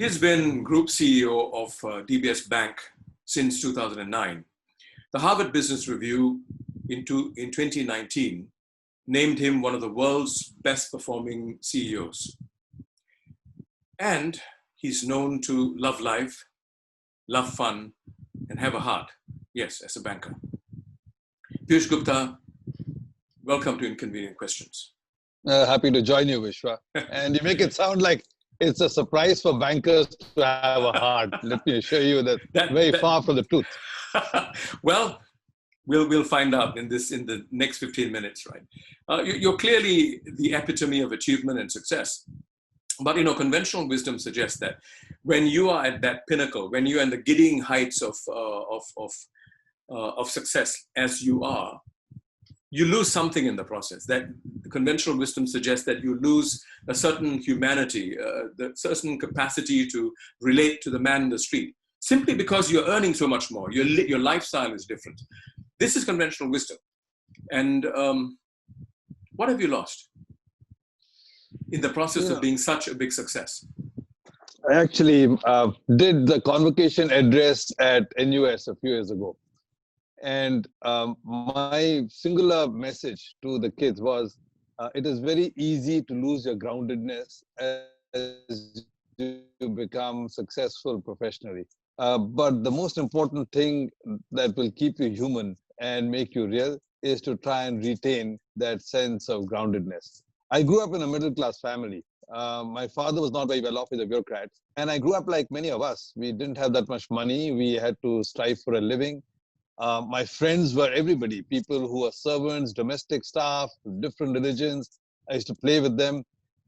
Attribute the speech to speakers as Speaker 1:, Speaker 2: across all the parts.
Speaker 1: He's been Group CEO of DBS Bank since 2009. The Harvard Business Review in 2019 named him one of the world's best performing CEOs. And he's known to love life, love fun, and have a heart. Yes, as a banker. Piyush Gupta, welcome to Inconvenient Questions.
Speaker 2: Happy to join you, Vishwa. And you make it sound like it's a surprise for bankers to have a heart. Let me assure you that very far from the truth.
Speaker 1: Well, we'll find out in the next 15 minutes, right? You're clearly the epitome of achievement and success. But conventional wisdom suggests that when you are at that pinnacle, when you're in the giddying heights of success, as you are, you lose something in the process. That the conventional wisdom suggests that you lose a certain humanity, the certain capacity to relate to the man in the street, simply because you're earning so much more. Your lifestyle is different. This is conventional wisdom. And what have you lost in the process of being such a big success?
Speaker 2: I actually did the convocation address at NUS a few years ago. And my singular message to the kids was, it is very easy to lose your groundedness as you become successful professionally. But the most important thing that will keep you human and make you real is to try and retain that sense of groundedness. I grew up in a middle-class family. My father was not very well off, he's a bureaucrat. And I grew up like many of us. We didn't have that much money. We had to strive for a living. My friends were everybody, people who were servants, domestic staff, different religions. I used to play with them.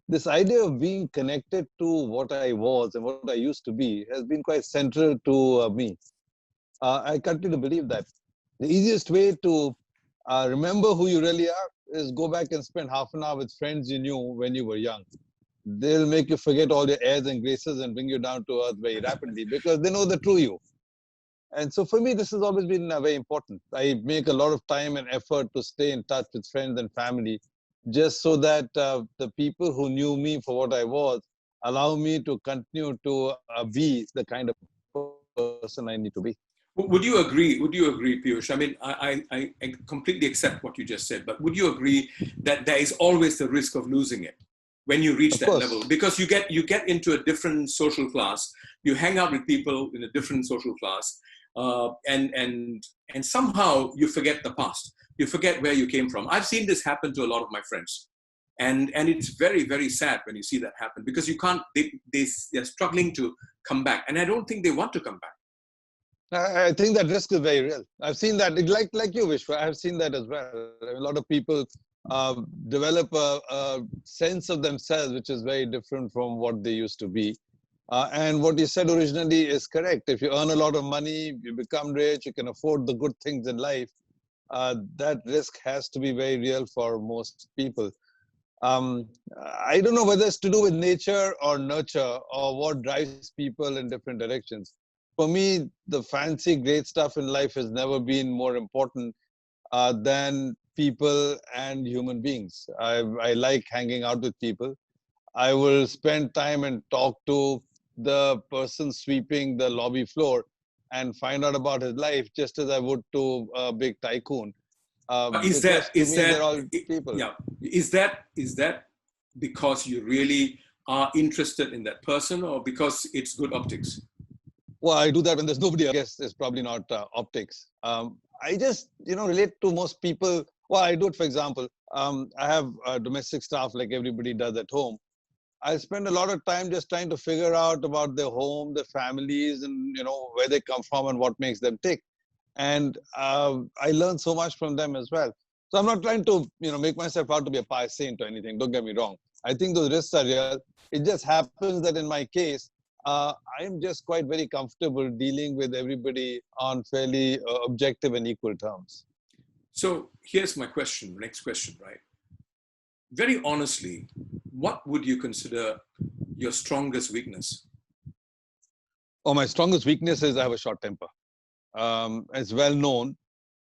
Speaker 2: This idea of being connected to what I was and what I used to be has been quite central to me. I continue to believe that the easiest way to remember who you really are is go back and spend half an hour with friends you knew when you were young. They'll make you forget all your airs and graces and bring you down to earth very rapidly because they know the true you. And so for me, this has always been very important. I make a lot of time and effort to stay in touch with friends and family, just so that the people who knew me for what I was allow me to continue to be the kind of person I need to be.
Speaker 1: Would you agree, Piyush? I mean, I completely accept what you just said, but would you agree that there is always the risk of losing it when you reach that level? Because you get into a different social class, you hang out with people in a different social class, and somehow you forget the past. You forget where you came from. I've seen this happen to a lot of my friends, and it's very, very sad when you see that happen because you can't. They're struggling to come back, and I don't think they want to come back.
Speaker 2: I think that risk is very real. I've seen that, like you, Vishwa. I've seen that as well. A lot of people develop a sense of themselves which is very different from what they used to be. And what you said originally is correct. If you earn a lot of money, you become rich, you can afford the good things in life, that risk has to be very real for most people. I don't know whether it's to do with nature or nurture or what drives people in different directions. For me, the fancy, great stuff in life has never been more important than people and human beings. I like hanging out with people. I will spend time and talk to the person sweeping the lobby floor and find out about his life just as I would to a big tycoon.
Speaker 1: Is that because you really are interested in that person or because it's good optics?
Speaker 2: Well, I do that when there's nobody. I guess it's probably not optics. I just, relate to most people. Well, I do it, for example. I have domestic staff like everybody does at home. I spend a lot of time just trying to figure out about their home, their families, and where they come from and what makes them tick. And I learn so much from them as well. So I'm not trying to make myself out to be a pious saint or anything. Don't get me wrong. I think those risks are real. It just happens that in my case, I'm just quite very comfortable dealing with everybody on fairly objective and equal terms.
Speaker 1: So here's my question, next question, right? Very honestly, what would you consider your strongest weakness?
Speaker 2: Oh, my strongest weakness is I have a short temper. It's well known.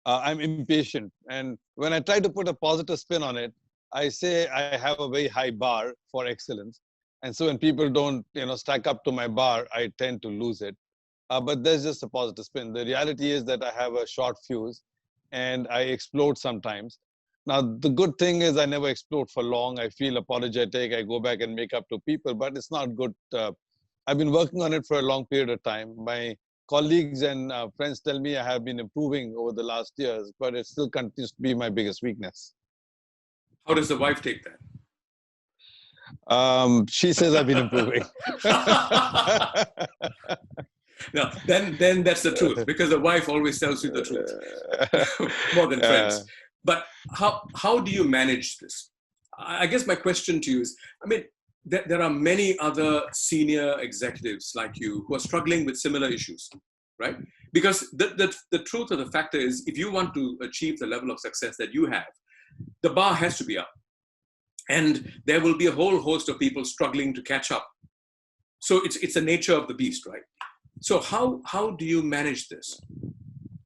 Speaker 2: I'm impatient. And when I try to put a positive spin on it, I say I have a very high bar for excellence. And so when people don't, stack up to my bar, I tend to lose it. But there's just a positive spin. The reality is that I have a short fuse and I explode sometimes. Now, the good thing is I never explode for long. I feel apologetic. I go back and make up to people, but it's not good. I've been working on it for a long period of time. My colleagues and friends tell me I have been improving over the last years, but it still continues to be my biggest weakness.
Speaker 1: How does the wife take that?
Speaker 2: She says I've been improving.
Speaker 1: No, then that's the truth, because the wife always tells you the truth more than friends. But how do you manage this? I guess my question to you is, I mean, there are many other senior executives like you who are struggling with similar issues, right? Because the truth of the factor is, if you want to achieve the level of success that you have, the bar has to be up. And there will be a whole host of people struggling to catch up. So it's the nature of the beast, right? So how do you manage this?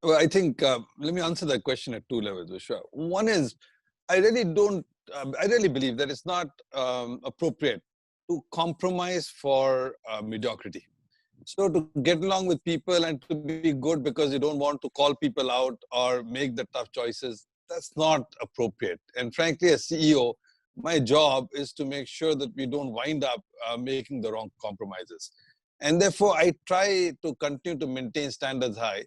Speaker 2: Well, I think, let me answer that question at two levels, Vishwa. One is, I really believe that it's not appropriate to compromise for mediocrity. So to get along with people and to be good because you don't want to call people out or make the tough choices, that's not appropriate. And frankly, as CEO, my job is to make sure that we don't wind up making the wrong compromises. And therefore, I try to continue to maintain standards high.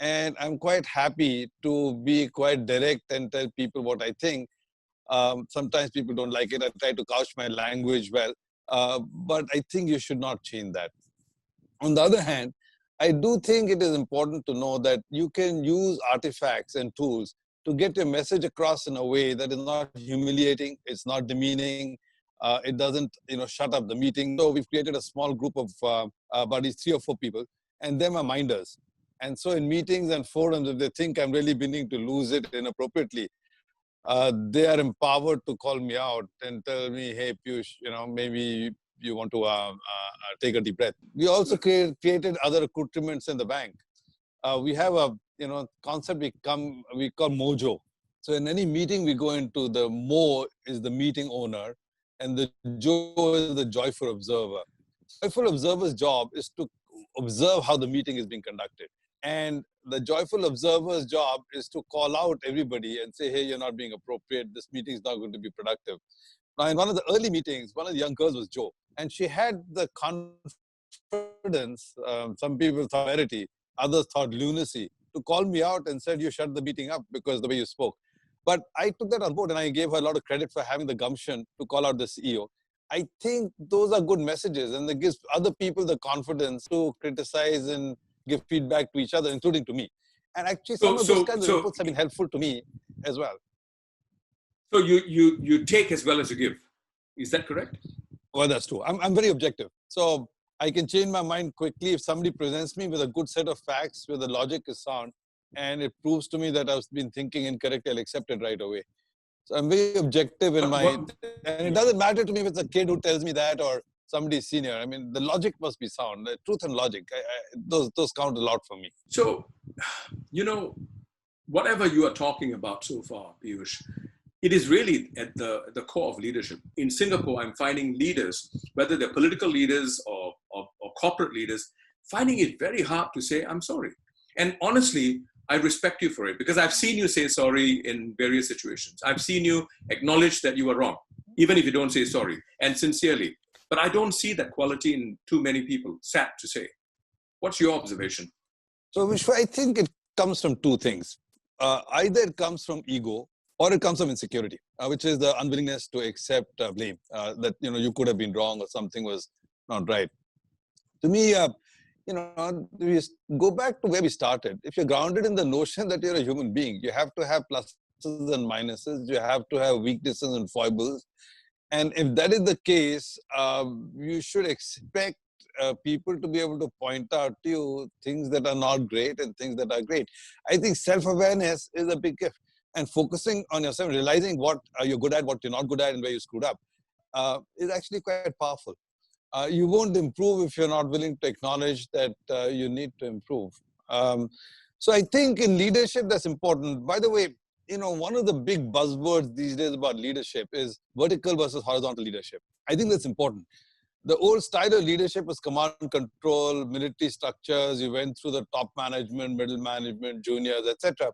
Speaker 2: And I'm quite happy to be quite direct and tell people what I think. Sometimes people don't like it. I try to couch my language well. But I think you should not change that. On the other hand, I do think it is important to know that you can use artifacts and tools to get your message across in a way that is not humiliating, it's not demeaning, it doesn't shut up the meeting. So we've created a small group of buddies, 3 or 4 people, and them are minders. And so in meetings and forums, if they think I'm really beginning to lose it inappropriately, they are empowered to call me out and tell me, hey, Piyush, maybe you want to take a deep breath. We also created other accoutrements in the bank. We have a concept we call Mojo. So in any meeting we go into, the Mo is the meeting owner and the Jo is the joyful observer. Joyful observer's job is to observe how the meeting is being conducted. And the joyful observer's job is to call out everybody and say, hey, you're not being appropriate. This meeting is not going to be productive. Now, in one of the early meetings, one of the young girls was Jo. And she had the confidence, some people thought verity, others thought lunacy, to call me out and said, you shut the meeting up because the way you spoke. But I took that on board and I gave her a lot of credit for having the gumption to call out the CEO. I think those are good messages, and that gives other people the confidence to criticize and give feedback to each other, including to me. And actually, some of those kinds of inputs have been helpful to me as well.
Speaker 1: So you take as well as you give. Is that correct?
Speaker 2: Well, that's true. I'm very objective. So I can change my mind quickly if somebody presents me with a good set of facts where the logic is sound and it proves to me that I've been thinking incorrectly, I'll accept it right away. So I'm very objective in my, and it doesn't matter to me if it's a kid who tells me that or somebody senior. I mean, the logic must be sound. The truth and logic, those count a lot for me.
Speaker 1: So, whatever you are talking about so far, Piyush, it is really at the core of leadership. In Singapore, I'm finding leaders, whether they're political leaders or corporate leaders, finding it very hard to say, I'm sorry. And honestly, I respect you for it because I've seen you say sorry in various situations. I've seen you acknowledge that you were wrong, even if you don't say sorry, and sincerely. But I don't see that quality in too many people, sad to say. What's your observation?
Speaker 2: So, Vishwa, I think it comes from two things. Either it comes from ego or it comes from insecurity, which is the unwillingness to accept blame, that, you could have been wrong or something was not right. To me, we go back to where we started. If you're grounded in the notion that you're a human being, you have to have pluses and minuses. You have to have weaknesses and foibles. And if that is the case, you should expect people to be able to point out to you things that are not great and things that are great. I think self-awareness is a big gift. And focusing on yourself, realizing what you're good at, what you're not good at, and where you screwed up, is actually quite powerful. You won't improve if you're not willing to acknowledge that you need to improve. So I think in leadership, that's important. By the way, one of the big buzzwords these days about leadership is vertical versus horizontal leadership. I think that's important. The old style of leadership was command and control, military structures. You went through the top management, middle management, juniors, etc.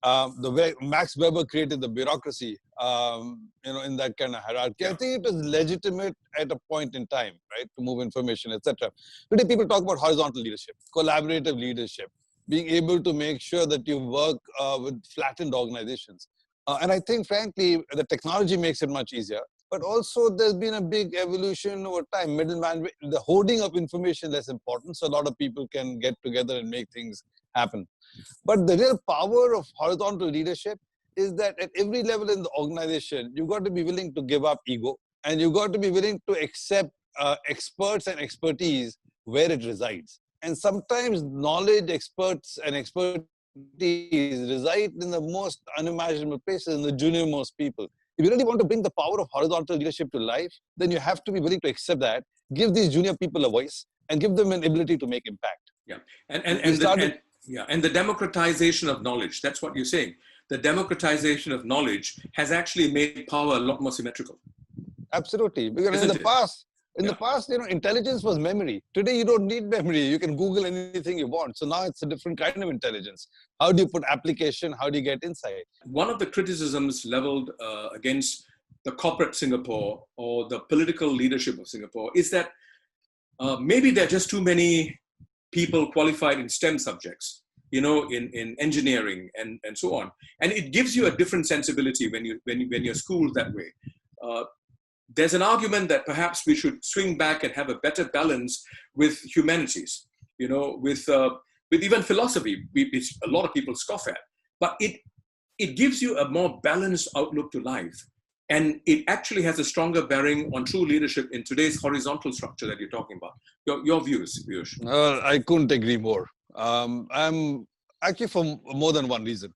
Speaker 2: The way Max Weber created the bureaucracy, in that kind of hierarchy. Yeah. I think it was legitimate at a point in time, right, to move information, etc. Today, people talk about horizontal leadership, collaborative leadership, being able to make sure that you work with flattened organizations. And I think, frankly, the technology makes it much easier. But also, there's been a big evolution over time. Middleman, the hoarding of information is less important, so a lot of people can get together and make things happen. But the real power of horizontal leadership is that at every level in the organization, you've got to be willing to give up ego, and you've got to be willing to accept experts and expertise where it resides. And sometimes knowledge, experts, and expertise reside in the most unimaginable places, in the junior-most people. If you really want to bring the power of horizontal leadership to life, then you have to be willing to accept that, give these junior people a voice, and give them an ability to make impact.
Speaker 1: Yeah, and the democratization of knowledge, that's what you're saying. The democratization of knowledge has actually made power a lot more symmetrical.
Speaker 2: Absolutely. Because in the past, intelligence was memory. Today, you don't need memory. You can Google anything you want. So now it's a different kind of intelligence. How do you put application? How do you get insight?
Speaker 1: One of the criticisms leveled against the corporate Singapore or the political leadership of Singapore is that maybe there are just too many people qualified in STEM subjects, in engineering and so on. And it gives you a different sensibility when you're schooled that way. There's an argument that perhaps we should swing back and have a better balance with humanities, with even philosophy, which a lot of people scoff at. But it gives you a more balanced outlook to life. And it actually has a stronger bearing on true leadership in today's horizontal structure that you're talking about. Your views, Piyush?
Speaker 2: I couldn't agree more. I'm actually for more than one reason.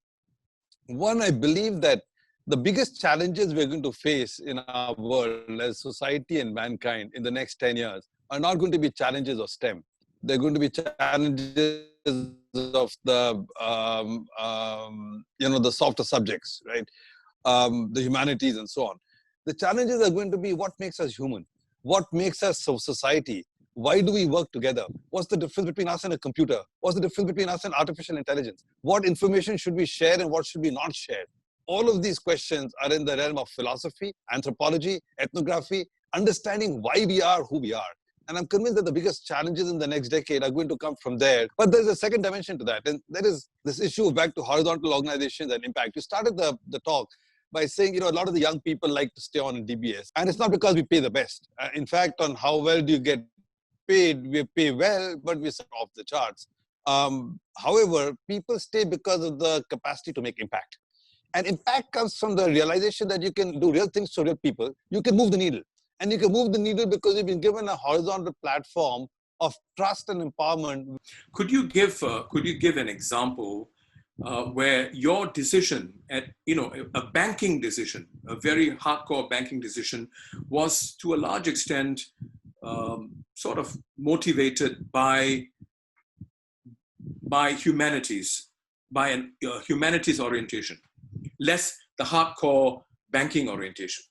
Speaker 2: One, I believe that the biggest challenges we're going to face in our world as society and mankind in the next 10 years are not going to be challenges of STEM. They're going to be challenges of the softer subjects, right? The humanities and so on. The challenges are going to be what makes us human, what makes us society, why do we work together, what's the difference between us and a computer, what's the difference between us and artificial intelligence, what information should we share and what should we not share. All of these questions are in the realm of philosophy, anthropology, ethnography, understanding why we are who we are. And I'm convinced that the biggest challenges in the next decade are going to come from there. But there's a second dimension to that. And that is this issue back to horizontal organizations and impact. You started the talk by saying, a lot of the young people like to stay on in DBS. And it's not because we pay the best. In fact, on how well do you get paid, we pay well, but we're off the charts. However, people stay because of the capacity to make impact. And impact comes from the realization that you can do real things to real people. You can move the needle. And you can move the needle because you've been given a horizontal platform of trust and empowerment.
Speaker 1: Could you give an example where your decision at, a banking decision, a very hardcore banking decision, was to a large extent sort of motivated by humanities, by a humanities orientation, less the hardcore banking orientation?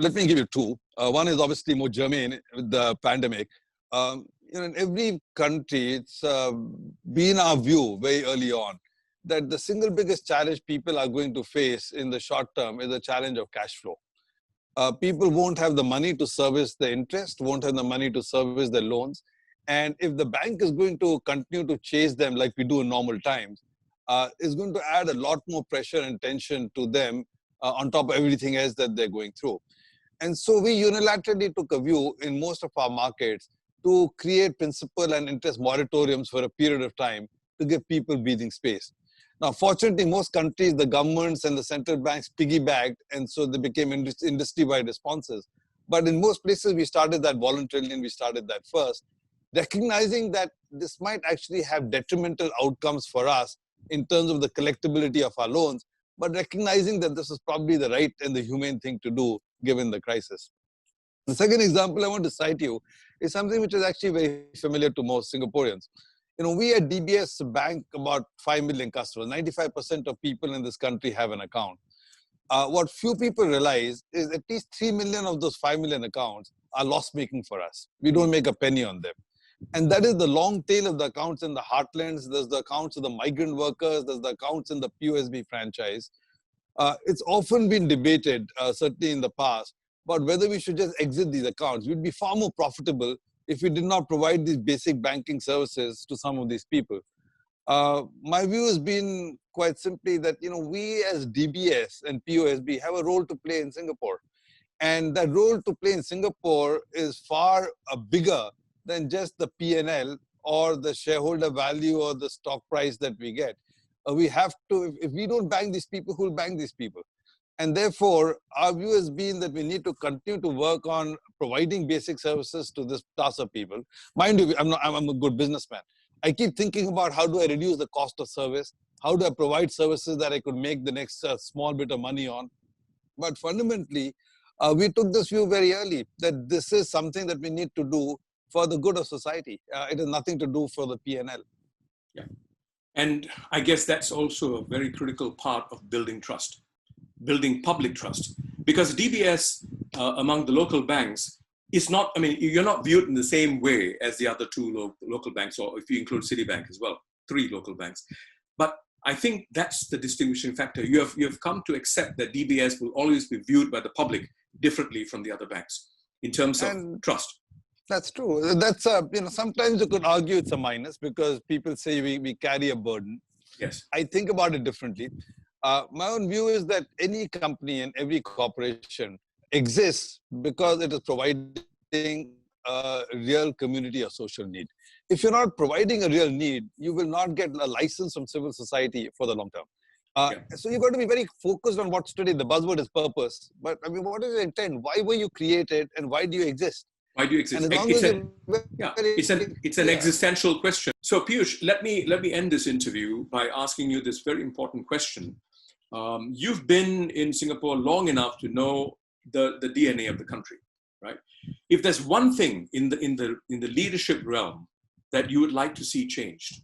Speaker 2: Let me give you two. One is obviously more germane with the pandemic. In every country, it's been our view very early on that the single biggest challenge people are going to face in the short term is the challenge of cash flow. People won't have the money to service the interest, won't have the money to service their loans. And if the bank is going to continue to chase them like we do in normal times, it's going to add a lot more pressure and tension to them on top of everything else that they're going through. And so we unilaterally took a view in most of our markets to create principal and interest moratoriums for a period of time to give people breathing space. Now, fortunately, most countries, the governments and the central banks piggybacked, and so they became industry-wide responses. But in most places, we started that voluntarily and we started that first, recognizing that this might actually have detrimental outcomes for us in terms of the collectability of our loans, but recognizing that this is probably the right and the humane thing to do given the crisis. The second example I want to cite you is something which is actually very familiar to most Singaporeans. We at DBS bank about 5 million customers. 95% of people in this country have an account. what few people realize is at least 3 million of those 5 million accounts are loss-making for us. We don't make a penny on them. And that is the long tail of the accounts in the heartlands. There's the accounts of the migrant workers. There's the accounts in the POSB franchise. It's often been debated, certainly in the past, about whether we should just exit these accounts. We'd be far more profitable if we did not provide these basic banking services to some of these people. My view has been quite simply that, we as DBS and POSB have a role to play in Singapore. And that role to play in Singapore is far bigger than just the P&L or the shareholder value or the stock price that we get. We have to, if we don't bank these people, who will bank these people? And therefore, our view has been that we need to continue to work on providing basic services to this class of people. Mind you, I'm a good businessman. I keep thinking about how do I reduce the cost of service? How do I provide services that I could make the next small bit of money on? But fundamentally, we took this view very early that this is something that we need to do for the good of society. It has nothing to do for the P&L.
Speaker 1: Yeah. And I guess that's also a very critical part of building trust, building public trust. Because DBS among the local banks is not, you're not viewed in the same way as the other two local banks, or if you include Citibank as well, 3 local banks. But I think that's the distinguishing factor. You have come to accept that DBS will always be viewed by the public differently from the other banks in terms of trust.
Speaker 2: That's true. That's sometimes you could argue it's a minus because people say we carry a burden.
Speaker 1: Yes.
Speaker 2: I think about it differently. My own view is that any company and every corporation exists because it is providing a real community or social need. If you're not providing a real need, you will not get a license from civil society for the long term. So you've got to be very focused on what's today. The buzzword is purpose. But what is your intent? Why were you created and why do you exist?
Speaker 1: Why do you exist? It's an existential question. So Piyush, let me end this interview by asking you this very important question. You've been in Singapore long enough to know the DNA of the country, right? If there's one thing in the leadership realm that you would like to see changed,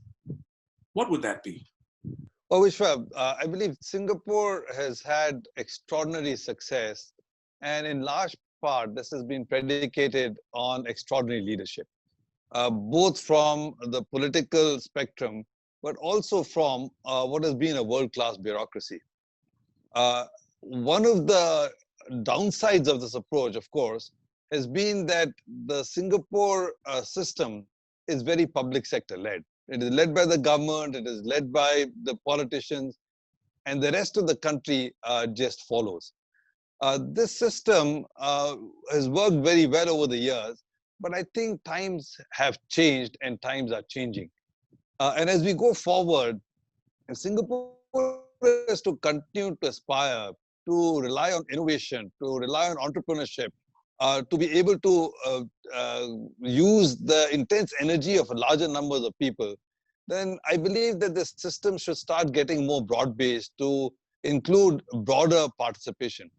Speaker 1: what would that be?
Speaker 2: Well, Vishwa, I believe Singapore has had extraordinary success, and in large part, this has been predicated on extraordinary leadership, both from the political spectrum, but also from what has been a world-class bureaucracy. One of the downsides of this approach, of course, has been that the Singapore system is very public sector led. It is led by the government, it is led by the politicians, and the rest of the country just follows. This system has worked very well over the years, but I think times have changed and times are changing. And as we go forward, Singapore has to continue to aspire to rely on innovation, to rely on entrepreneurship, to be able to use the intense energy of larger numbers of people, then I believe that the system should start getting more broad-based to include broader participation.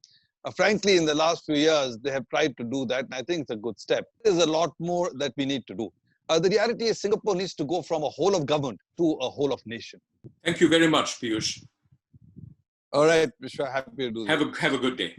Speaker 2: Frankly, in the last few years, they have tried to do that, and I think it's a good step. There's a lot more that we need to do. The reality is Singapore needs to go from a whole of government to a whole of nation.
Speaker 1: Thank you very much, Piyush.
Speaker 2: All right, Vishwa, happy to do that.
Speaker 1: Have a good day.